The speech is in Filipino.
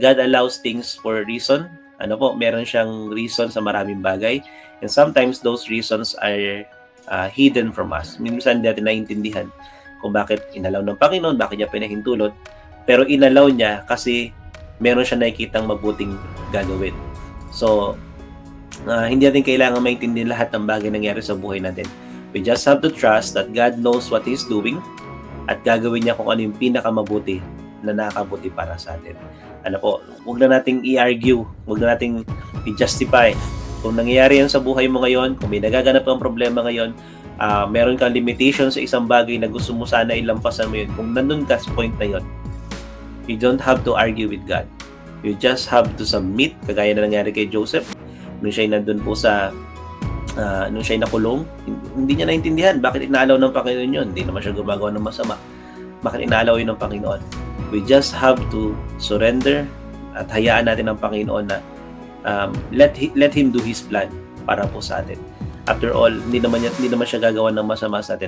God allows things for a reason. Ano po, meron siyang reason sa maraming bagay. And sometimes those reasons are hidden from us. Minsan hindi natin naiintindihan kung bakit inalaw ng Panginoon, bakit niya pinahintulot. Pero inalaw niya kasi meron siya nakikitang mabuting gagawin. So, hindi natin kailangan maintindihan lahat ng bagay nangyari sa buhay natin. We just have to trust that God knows what He's doing at gagawin niya kung ano yung pinakamabuti na nakakabuti para sa atin. Ano po, huwag na nating i-argue, huwag na nating i-justify. Kung nangyayari yan sa buhay mo ngayon, kung may nagaganap kang problema ngayon, meron kang limitation sa isang bagay na gusto mo sana ilampasan mo yun, kung nandun ka sa point na yun, you don't have to argue with God. You just have to submit, kagaya na nangyari kay Joseph. Nung siya nandun po nung siya nakulong, hindi niya naintindihan bakit inaalaw ng Panginoon yun. Hindi naman siya gumagawa ng masama. Bakit inaalaw yun ng Panginoon? We just have to surrender at hayaan natin ang Panginoon na let Him do His plan para po sa atin. After all, hindi naman siya gagawa ng masama sa atin.